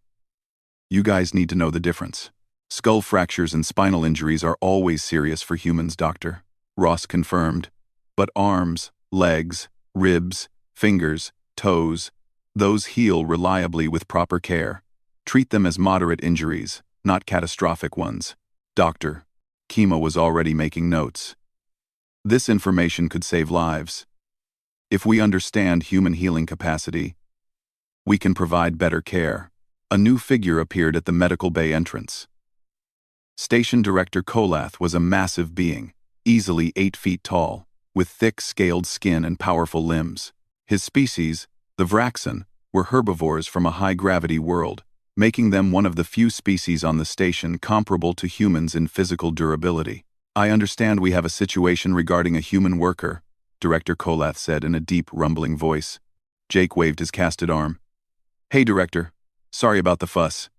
You guys need to know the difference. Skull fractures and spinal injuries are always serious for humans, Dr. Ross confirmed. But arms, legs, ribs, fingers, toes, those heal reliably with proper care. Treat them as moderate injuries, not catastrophic ones. Dr. Kima was already making notes. This information could save lives. If we understand human healing capacity, we can provide better care. A new figure appeared at the medical bay entrance. Station Director Kolath was a massive being, easily 8 feet tall, with thick scaled skin and powerful limbs. His species, the Vraxen, were herbivores from a high-gravity world, making them one of the few species on the station comparable to humans in physical durability. I understand we have a situation regarding a human worker, Director Kolath said in a deep, rumbling voice. Jake waved his casted arm. Hey, Director. Sorry about the fuss.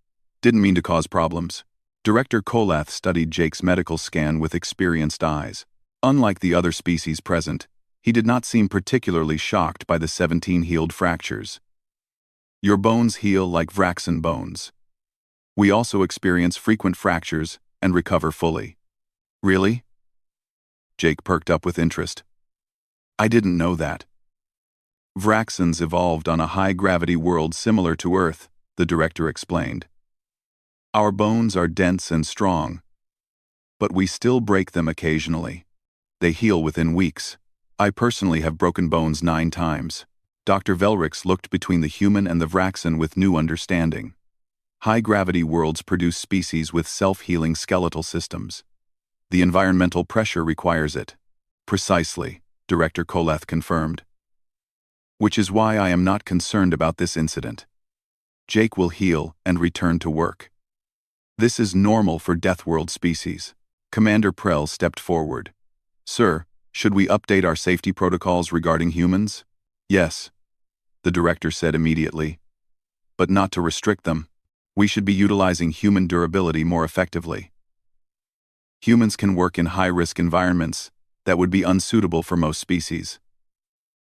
Didn't mean to cause problems. Director Kolath studied Jake's medical scan with experienced eyes. Unlike the other species present, he did not seem particularly shocked by the 17 healed fractures. Your bones heal like Vraxen bones. We also experience frequent fractures and recover fully. Really? Jake perked up with interest. I didn't know that. Vraxens evolved on a high-gravity world similar to Earth, the director explained. Our bones are dense and strong. But we still break them occasionally. They heal within weeks. I personally have broken bones 9 times. Dr. Velrix looked between the human and the Vraxan with new understanding. High-gravity worlds produce species with self-healing skeletal systems. The environmental pressure requires it. Precisely, Director Koleth confirmed. Which is why I am not concerned about this incident. Jake will heal and return to work. This is normal for Deathworld species. Commander Prell stepped forward. Sir, should we update our safety protocols regarding humans? Yes, the director said immediately. But not to restrict them. We should be utilizing human durability more effectively. Humans can work in high-risk environments that would be unsuitable for most species.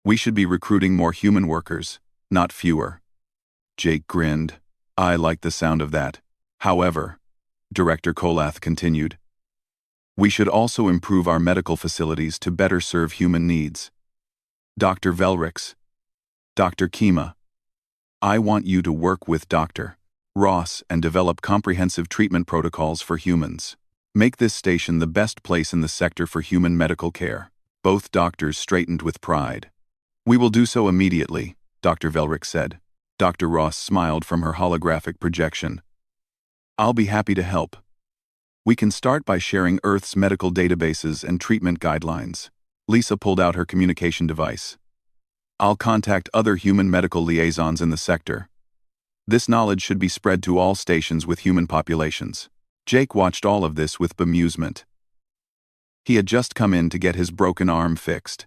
We should be recruiting more human workers, not fewer. Jake grinned. I like the sound of that. However, Director Kolath continued, we should also improve our medical facilities to better serve human needs. Dr. Velrix, Dr. Kima, I want you to work with Dr. Ross and develop comprehensive treatment protocols for humans. Make this station the best place in the sector for human medical care. Both doctors straightened with pride. We will do so immediately, Dr. Velrix said. Dr. Ross smiled from her holographic projection. I'll be happy to help. We can start by sharing Earth's medical databases and treatment guidelines. Lisa pulled out her communication device. I'll contact other human medical liaisons in the sector. This knowledge should be spread to all stations with human populations. Jake watched all of this with bemusement. He had just come in to get his broken arm fixed.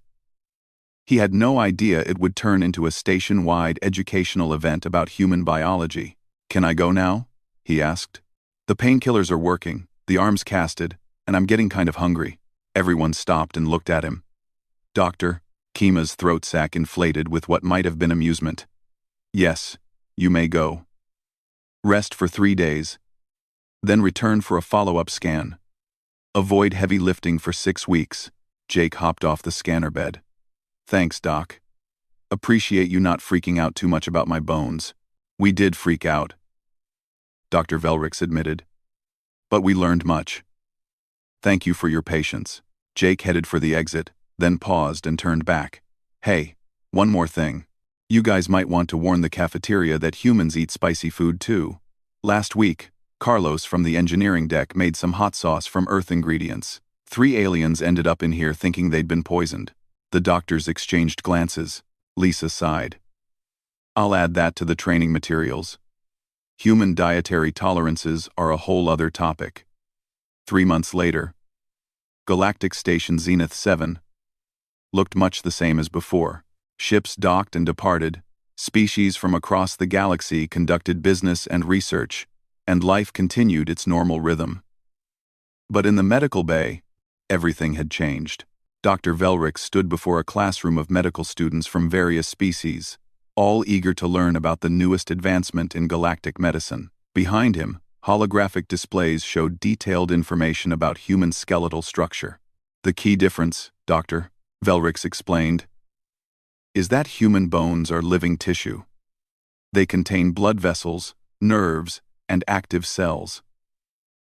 He had no idea it would turn into a station-wide educational event about human biology. Can I go now? He asked. The painkillers are working, the arm's casted, and I'm getting kind of hungry. Everyone stopped and looked at him. Doctor, Kima's throat sac inflated with what might have been amusement. Yes, you may go. Rest for 3 days. Then return for a follow-up scan. Avoid heavy lifting for 6 weeks. Jake hopped off the scanner bed. Thanks, Doc. Appreciate you not freaking out too much about my bones. We did freak out, Dr. Velrix admitted. But we learned much. Thank you for your patience. Jake headed for the exit, then paused and turned back. Hey, one more thing. You guys might want to warn the cafeteria that humans eat spicy food too. Last week, Carlos from the engineering deck made some hot sauce from Earth ingredients. 3 aliens ended up in here thinking they'd been poisoned. The doctors exchanged glances. Lisa sighed. I'll add that to the training materials. Human dietary tolerances are a whole other topic. 3 months later, Galactic Station Zenith 7 looked much the same as before. Ships docked and departed, species from across the galaxy conducted business and research, and life continued its normal rhythm. But in the medical bay, everything had changed. Dr. Velrix stood before a classroom of medical students from various species, all eager to learn about the newest advancement in galactic medicine. Behind him, holographic displays showed detailed information about human skeletal structure. The key difference, Dr. Velrix explained, is that human bones are living tissue. They contain blood vessels, nerves, and active cells.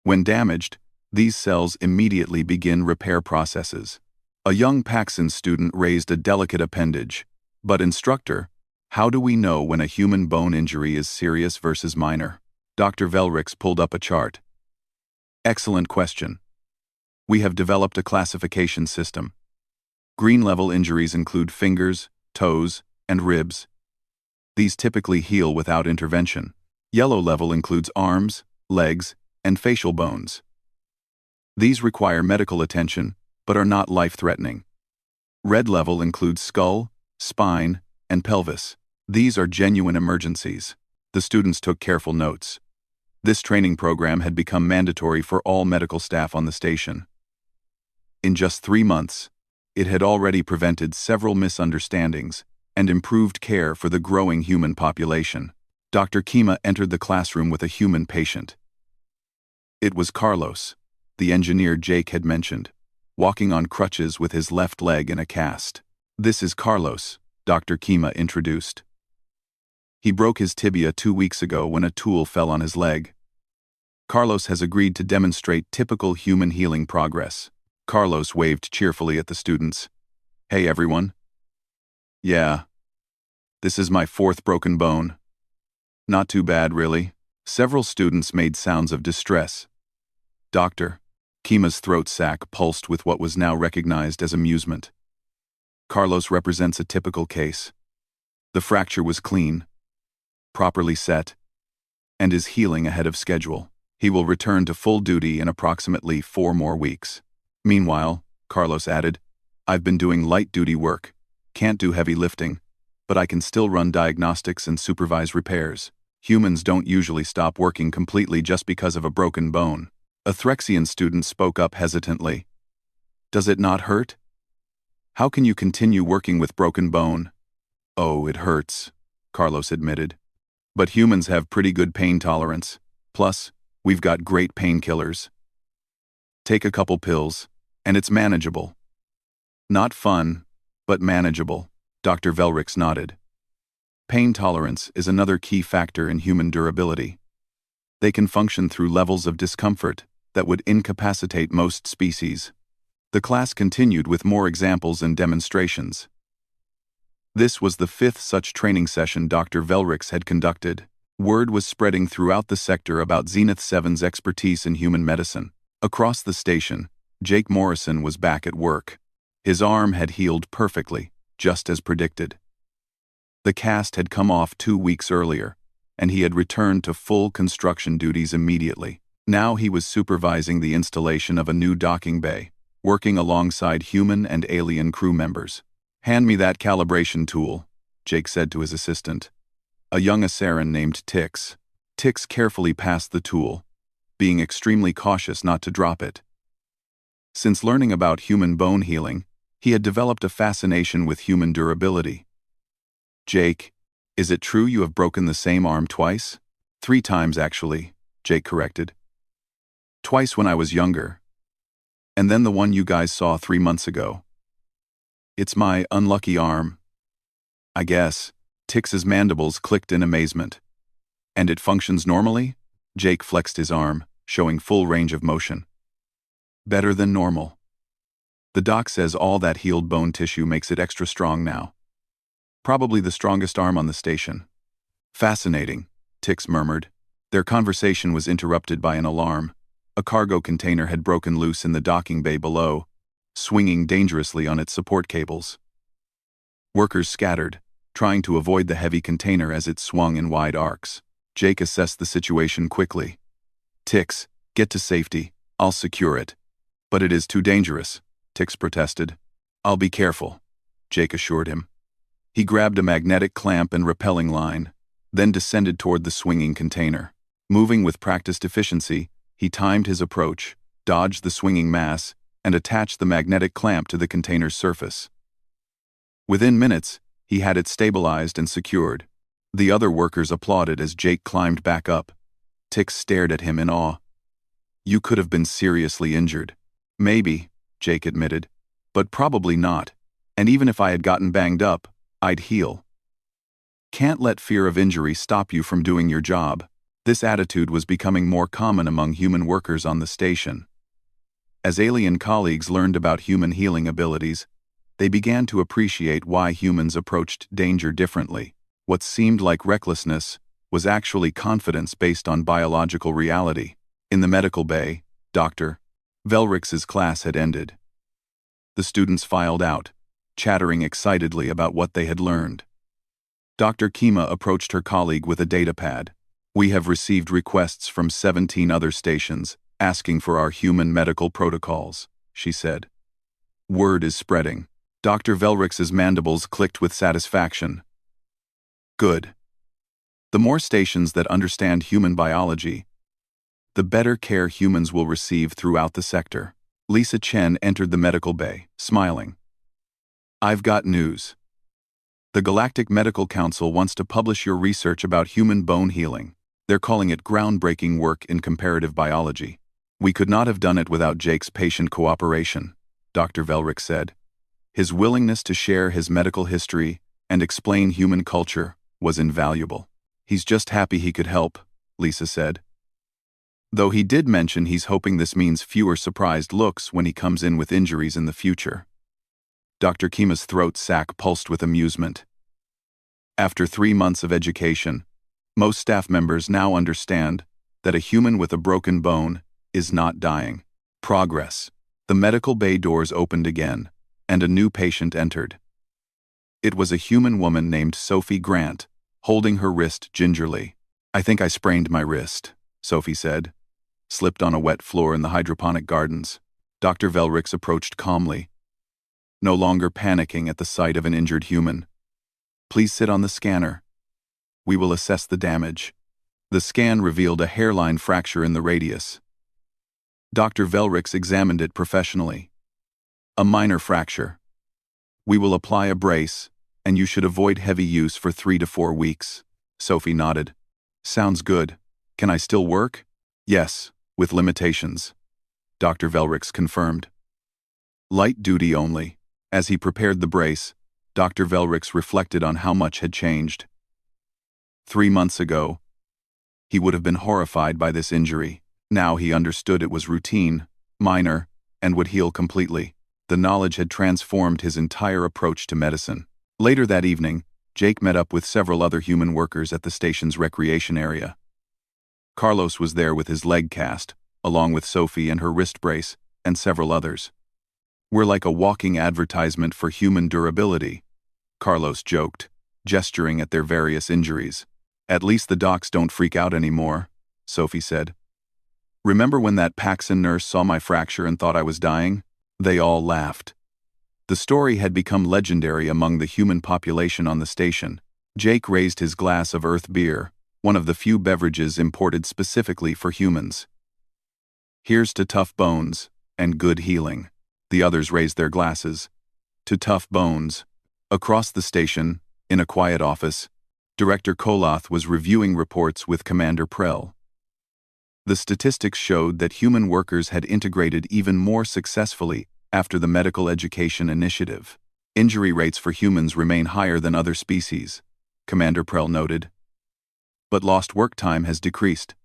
When damaged, these cells immediately begin repair processes. A young Paxson student raised a delicate appendage. But instructor, how do we know when a human bone injury is serious versus minor? Dr. Velrix pulled up a chart. Excellent question. We have developed a classification system. Green level injuries include fingers, toes, and ribs. These typically heal without intervention. Yellow level includes arms, legs, and facial bones. These require medical attention, but are not life-threatening. Red level includes skull, spine, and pelvis. These are genuine emergencies. The students took careful notes. This training program had become mandatory for all medical staff on the station. In just 3 months, it had already prevented several misunderstandings and improved care for the growing human population. Dr. Kima entered the classroom with a human patient. It was Carlos, the engineer Jake had mentioned, walking on crutches with his left leg in a cast. This is Carlos, Dr. Kima introduced. He broke his tibia 2 weeks ago when a tool fell on his leg. Carlos has agreed to demonstrate typical human healing progress. Carlos waved cheerfully at the students. Hey everyone. Yeah. This is my fourth broken bone. Not too bad, really. Several students made sounds of distress. Doctor. Kima's throat sac pulsed with what was now recognized as amusement. Carlos represents a typical case. The fracture was clean, properly set, and is healing ahead of schedule. He will return to full duty in approximately 4 more weeks. Meanwhile, Carlos added, I've been doing light-duty work. Can't do heavy lifting, but I can still run diagnostics and supervise repairs. Humans don't usually stop working completely just because of a broken bone. A Threxian student spoke up hesitantly. Does it not hurt? How can you continue working with broken bone? Oh, it hurts, Carlos admitted. But humans have pretty good pain tolerance. Plus, we've got great painkillers. Take a couple pills, and it's manageable. Not fun, but manageable, Dr. Velrix nodded. Pain tolerance is another key factor in human durability. They can function through levels of discomfort that would incapacitate most species. The class continued with more examples and demonstrations. This was the 5th such training session Dr. Velrix had conducted. Word was spreading throughout the sector about Zenith 7's expertise in human medicine. Across the station, Jake Morrison was back at work. His arm had healed perfectly, just as predicted. The cast had come off 2 weeks earlier, and he had returned to full construction duties immediately. Now he was supervising the installation of a new docking bay, working alongside human and alien crew members. Hand me that calibration tool, Jake said to his assistant, a young Asaran named Tix. Tix carefully passed the tool, being extremely cautious not to drop it. Since learning about human bone healing, he had developed a fascination with human durability. Jake, is it true you have broken the same arm twice? 3 times, actually, Jake corrected. Twice when I was younger. And then the one you guys saw 3 months ago. It's my unlucky arm. I guess. Tix's mandibles clicked in amazement. And it functions normally? Jake flexed his arm, showing full range of motion. Better than normal. The doc says all that healed bone tissue makes it extra strong now. Probably the strongest arm on the station. Fascinating, Tix murmured. Their conversation was interrupted by an alarm. A cargo container had broken loose in the docking bay below, swinging dangerously on its support cables. Workers scattered, trying to avoid the heavy container as it swung in wide arcs. Jake assessed the situation quickly. Tix, get to safety. I'll secure it. But it is too dangerous, Tix protested. I'll be careful, Jake assured him. He grabbed a magnetic clamp and rappelling line, then descended toward the swinging container. Moving with practiced efficiency, he timed his approach, dodged the swinging mass, and attached the magnetic clamp to the container's surface. Within minutes, he had it stabilized and secured. The other workers applauded as Jake climbed back up. Tix stared at him in awe. You could have been seriously injured. Maybe, Jake admitted, but probably not. And even if I had gotten banged up, I'd heal. Can't let fear of injury stop you from doing your job. This attitude was becoming more common among human workers on the station. As alien colleagues learned about human healing abilities, they began to appreciate why humans approached danger differently. What seemed like recklessness was actually confidence based on biological reality. In the medical bay, Dr. Velrix's class had ended. The students filed out, chattering excitedly about what they had learned. Dr. Kima approached her colleague with a datapad. We have received requests from 17 other stations asking for our human medical protocols, she said. Word is spreading. Dr. Velrix's mandibles clicked with satisfaction. Good. The more stations that understand human biology, the better care humans will receive throughout the sector. Lisa Chen entered the medical bay, smiling. I've got news. The Galactic Medical Council wants to publish your research about human bone healing. They're calling it groundbreaking work in comparative biology. We could not have done it without Jake's patient cooperation, Dr. Velrix said. His willingness to share his medical history and explain human culture was invaluable. He's just happy he could help, Lisa said. though he did mention he's hoping this means fewer surprised looks when he comes in with injuries in the future. Dr. Kima's throat sac pulsed with amusement. After 3 months of education, most staff members now understand that a human with a broken bone is not dying. Progress. The medical bay doors opened again, and a new patient entered. It was a human woman named Sophie Grant, holding her wrist gingerly. "I think I sprained my wrist," Sophie said. "Slipped on a wet floor in the hydroponic gardens." Dr. Velrix approached calmly, no longer panicking at the sight of an injured human. "Please sit on the scanner. We will assess the damage." The scan revealed a hairline fracture in the radius. Dr. Velrix examined it professionally. "A minor fracture. We will apply a brace, and you should avoid heavy use for 3 to 4 weeks." Sophie nodded. "Sounds good. Can I still work?" "Yes, with limitations," Dr. Velrix confirmed. "Light duty only." As he prepared the brace, Dr. Velrix reflected on how much had changed. 3 months ago, he would have been horrified by this injury. Now he understood it was routine, minor, and would heal completely. The knowledge had transformed his entire approach to medicine. Later that evening, Jake met up with several other human workers at the station's recreation area. Carlos was there with his leg cast, along with Sophie and her wrist brace, and several others. "We're like a walking advertisement for human durability," Carlos joked, gesturing at their various injuries. "At least the docs don't freak out anymore," Sophie said. "Remember when that Paxson nurse saw my fracture and thought I was dying?" They all laughed. The story had become legendary among the human population on the station. Jake raised his glass of earth beer, one of the few beverages imported specifically for humans. "Here's to tough bones and good healing." The others raised their glasses. "To tough bones." Across the station, in a quiet office, Director Koloth was reviewing reports with Commander Prell. The statistics showed that human workers had integrated even more successfully after the medical education initiative. "Injury rates for humans remain higher than other species," Commander Prell noted. "But lost work time has decreased.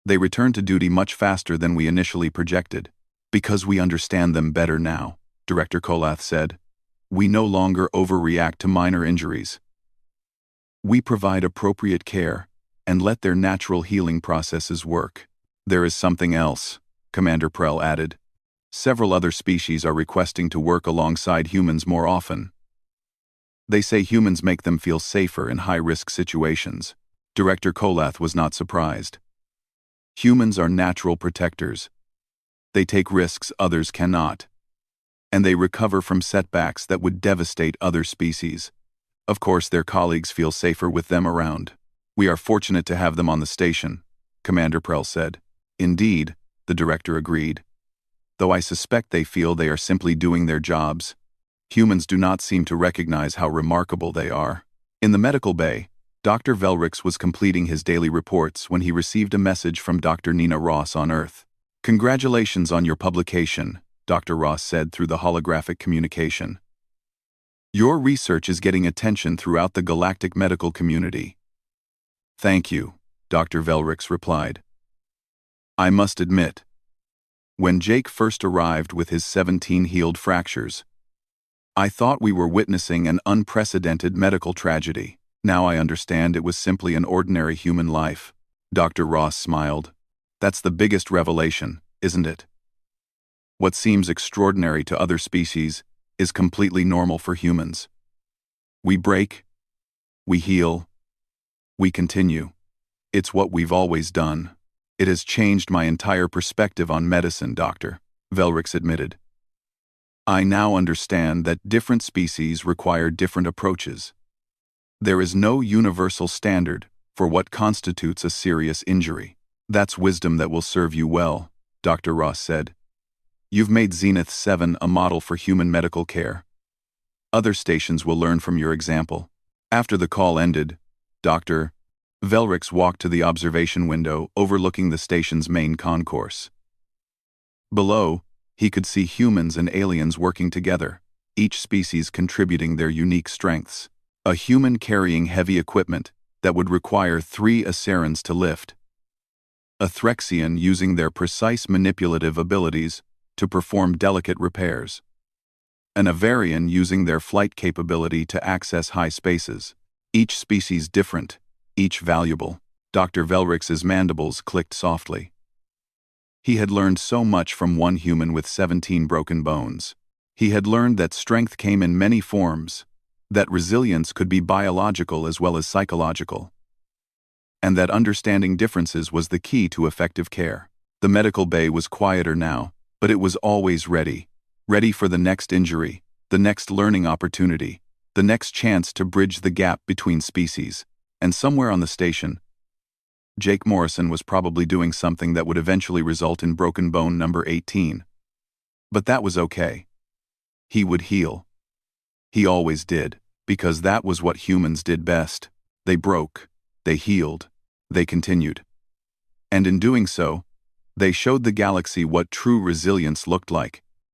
They return to duty much faster than we initially projected. Because we understand them better now," Director Koloth said. "We no longer overreact to minor injuries. We provide appropriate care and let their natural healing processes work." "There is something else," Commander Prell added. "Several other species are requesting to work alongside humans more often. They say humans make them feel safer in high-risk situations." Director Koloth was not surprised. Humans are natural protectors. They take risks others cannot. And they recover from setbacks that would devastate other species. Of course, their colleagues feel safer with them around. "We are fortunate to have them on the station," Commander Prell said. "Indeed," the director agreed. "Though I suspect they feel they are simply doing their jobs. Humans do not seem to recognize how remarkable they are." In the medical bay, Dr. Velrix was completing his daily reports when he received a message from Dr. Nina Ross on Earth. "Congratulations on your publication," Dr. Ross said through the holographic communication. "Your research is getting attention throughout the galactic medical community." "Thank you," Dr. Velrix replied. "I must admit, when Jake first arrived with his 17 healed fractures, I thought we were witnessing an unprecedented medical tragedy. Now I understand it was simply an ordinary human life." Dr. Ross smiled. "That's the biggest revelation, isn't it? What seems extraordinary to other species is completely normal for humans. We break, we heal, we continue. It's what we've always done." "It has changed my entire perspective on medicine, Dr. Velrix admitted. "I now understand that different species require different approaches. There is no universal standard for what constitutes a serious injury." "That's wisdom that will serve you well," Dr. Ross said. "You've made Zenith 7 a model for human medical care. Other stations will learn from your example." After the call ended, Dr. Velrix walked to the observation window overlooking the station's main concourse. Below, he could see humans and aliens working together, each species contributing their unique strengths. A human carrying heavy equipment that would require 3 Acerans to lift. a Threxian using their precise manipulative abilities to perform delicate repairs, an Avarian using their flight capability to access high spaces. Each species different, each valuable. Dr. Velrix's mandibles clicked softly. He had learned so much from one human with 17 broken bones. He had learned that strength came in many forms, that resilience could be biological as well as psychological, and that understanding differences was the key to effective care. The medical bay was quieter now, but it was always ready. Ready for the next injury, the next learning opportunity, the next chance to bridge the gap between species. And somewhere on the station, Jake Morrison was probably doing something that would eventually result in broken bone number 18. But that was okay. He would heal. He always did, because that was what humans did best. They broke, they healed, they continued. And in doing so, they showed the galaxy what true resilience looked like.